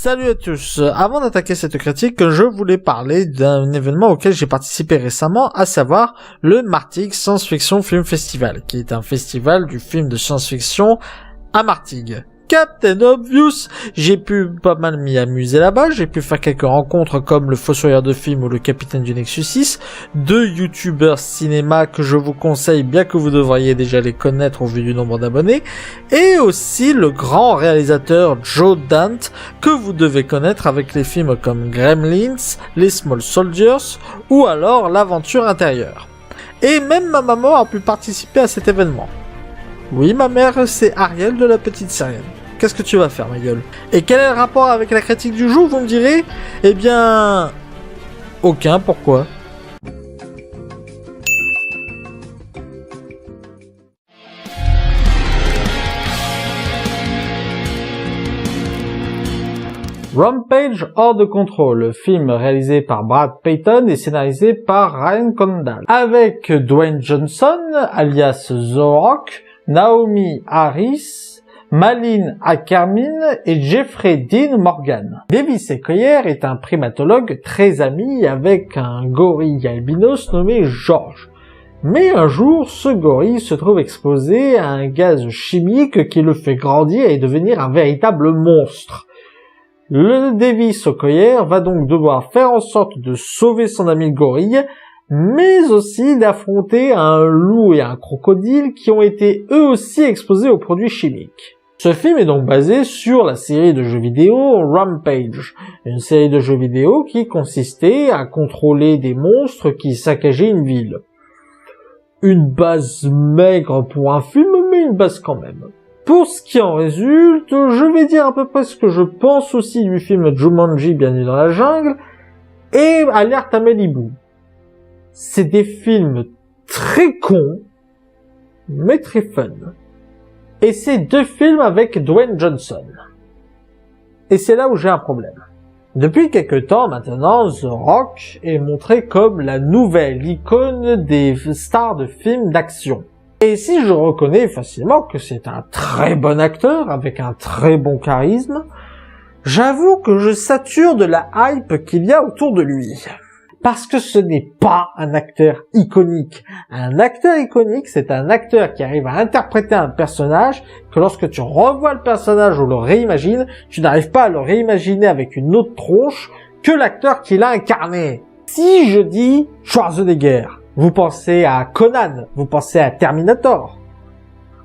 Salut à tous. Avant d'attaquer cette critique, je voulais parler d'un événement auquel j'ai participé récemment, à savoir le Martigues Science Fiction Film Festival, qui est un festival du film de science-fiction à Martigues. Captain Obvious, j'ai pu pas mal m'y amuser là-bas, j'ai pu faire quelques rencontres comme le Fossoyeur de film ou le Capitaine du Nexus 6, deux youtubeurs cinéma que je vous conseille bien que vous devriez déjà les connaître au vu du nombre d'abonnés, et aussi le grand réalisateur Joe Dante que vous devez connaître avec les films comme Gremlins, Les Small Soldiers ou alors L'Aventure intérieure. Et même ma maman a pu participer à cet événement. Oui, ma mère, c'est Ariel de la petite Syrienne. Qu'est-ce que tu vas faire, ma gueule? Et quel est le rapport avec la critique du jour, vous me direz? Eh bien... aucun, pourquoi? Rampage hors de contrôle, film réalisé par Brad Peyton et scénarisé par Ryan Condal. Avec Dwayne Johnson, alias The Rock, Naomi Harris, Malin Akerman et Jeffrey Dean Morgan. Davis Sequoyah est un primatologue très ami avec un gorille albinos nommé George. Mais un jour, ce gorille se trouve exposé à un gaz chimique qui le fait grandir et devenir un véritable monstre. Le Davis Sequoyah va donc devoir faire en sorte de sauver son ami le gorille, mais aussi d'affronter un loup et un crocodile qui ont été eux aussi exposés aux produits chimiques. Ce film est donc basé sur la série de jeux vidéo Rampage, une série de jeux vidéo qui consistait à contrôler des monstres qui saccageaient une ville. Une base maigre pour un film, mais une base quand même. Pour ce qui en résulte, je vais dire à peu près ce que je pense aussi du film Jumanji Bienvenue dans la jungle et Alerte à Malibu. C'est des films très cons, mais très fun. Et c'est deux films avec Dwayne Johnson. Et c'est là où j'ai un problème. Depuis quelque temps maintenant, The Rock est montré comme la nouvelle icône des stars de films d'action. Et si je reconnais facilement que c'est un très bon acteur avec un très bon charisme, j'avoue que je sature de la hype qu'il y a autour de lui. Parce que ce n'est pas un acteur iconique. Un acteur iconique, c'est un acteur qui arrive à interpréter un personnage que lorsque tu revois le personnage ou le réimagines, tu n'arrives pas à le réimaginer avec une autre tronche que l'acteur qui l'a incarné. Si je dis Schwarzenegger, vous pensez à Conan, vous pensez à Terminator.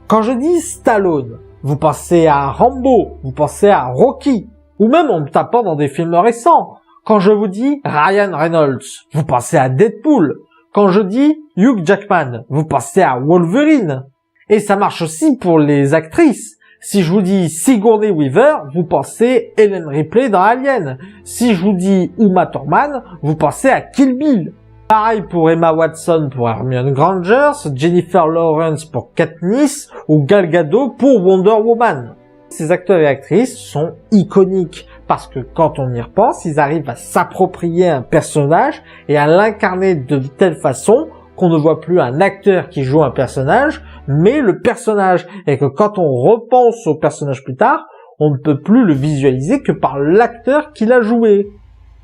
Quand je dis Stallone, vous pensez à Rambo, vous pensez à Rocky, ou même en me tapant dans des films récents. Quand je vous dis Ryan Reynolds, vous pensez à Deadpool. Quand je dis Hugh Jackman, vous pensez à Wolverine. Et ça marche aussi pour les actrices. Si je vous dis Sigourney Weaver, vous pensez Ellen Ripley dans Alien. Si je vous dis Uma Thurman, vous pensez à Kill Bill. Pareil pour Emma Watson pour Hermione Granger, Jennifer Lawrence pour Katniss ou Gal Gadot pour Wonder Woman. Ces acteurs et actrices sont iconiques parce que quand on y repense, ils arrivent à s'approprier un personnage et à l'incarner de telle façon qu'on ne voit plus un acteur qui joue un personnage, mais le personnage, et que quand on repense au personnage plus tard, on ne peut plus le visualiser que par l'acteur qui l'a joué.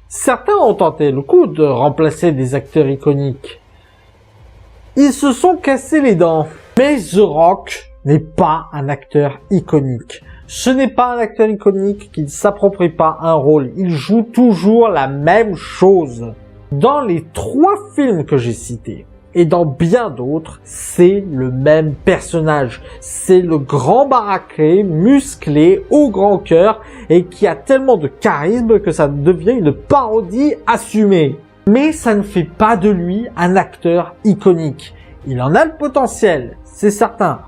Certains ont tenté le coup de remplacer des acteurs iconiques. Ils se sont cassés les dents. Mais The Rock n'est pas un acteur iconique. Ce n'est pas un acteur iconique qui ne s'approprie pas un rôle. Il joue toujours la même chose. Dans les 3 films que j'ai cités, et dans bien d'autres, c'est le même personnage. C'est le grand baraqué, musclé, au grand cœur, et qui a tellement de charisme que ça devient une parodie assumée. Mais ça ne fait pas de lui un acteur iconique. Il en a le potentiel, c'est certain.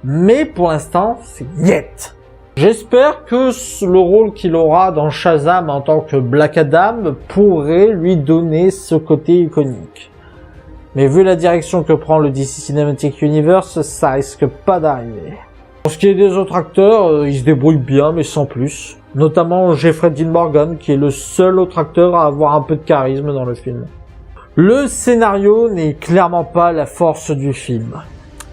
Mais pour l'instant, c'est niet. J'espère que le rôle qu'il aura dans Shazam en tant que Black Adam pourrait lui donner ce côté iconique. Mais vu la direction que prend le DC Cinematic Universe, ça risque pas d'arriver. Pour ce qui est des autres acteurs, ils se débrouillent bien, mais sans plus. Notamment Jeffrey Dean Morgan, qui est le seul autre acteur à avoir un peu de charisme dans le film. Le scénario n'est clairement pas la force du film.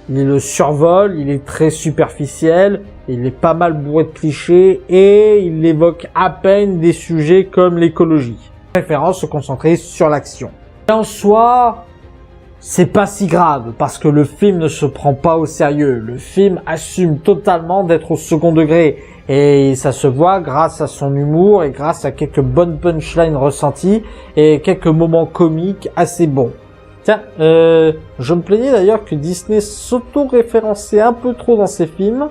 Il le survole, il est très superficiel, il est pas mal bourré de clichés et il évoque à peine des sujets comme l'écologie. Préférence se concentrer sur l'action. Et en soi, c'est pas si grave parce que le film ne se prend pas au sérieux. Le film assume totalement d'être au second degré et ça se voit grâce à son humour et grâce à quelques bonnes punchlines ressenties et quelques moments comiques assez bons. Tiens, je me plaignais d'ailleurs que Disney s'auto-référençait un peu trop dans ses films.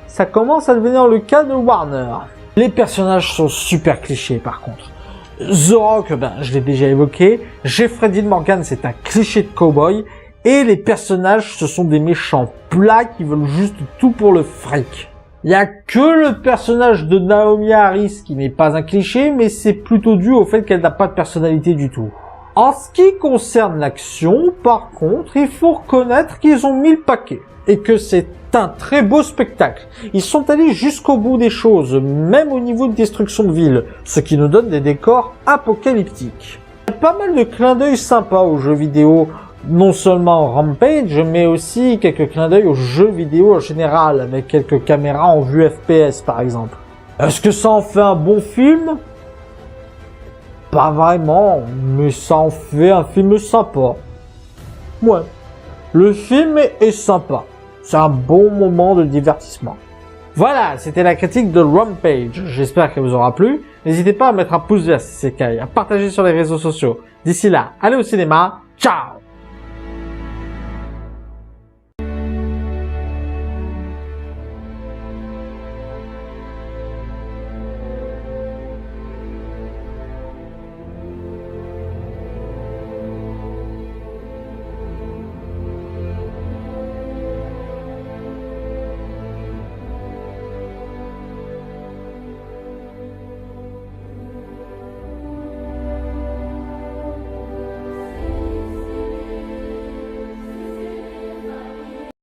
Ça commence à devenir le cas de Warner. Les personnages sont super clichés par contre. The Rock, je l'ai déjà évoqué. Jeffrey Dean Morgan, c'est un cliché de cowboy. Et les personnages, ce sont des méchants plats qui veulent juste tout pour le fric. Il y a que le personnage de Naomi Harris qui n'est pas un cliché, mais c'est plutôt dû au fait qu'elle n'a pas de personnalité du tout. En ce qui concerne l'action, par contre, il faut reconnaître qu'ils ont mis le paquet. Et que c'est un très beau spectacle. Ils sont allés jusqu'au bout des choses, même au niveau de destruction de villes, ce qui nous donne des décors apocalyptiques. Il y a pas mal de clins d'œil sympas aux jeux vidéo, non seulement Rampage, mais aussi quelques clins d'œil aux jeux vidéo en général, avec quelques caméras en vue FPS par exemple. Est-ce que ça en fait un bon film ? Pas vraiment, mais ça en fait un film sympa. Ouais, le film est sympa. C'est un bon moment de divertissement. Voilà, c'était la critique de Rampage. J'espère qu'elle vous aura plu. N'hésitez pas à mettre un pouce vert si c'est le cas et à partager sur les réseaux sociaux. D'ici là, allez au cinéma. Ciao!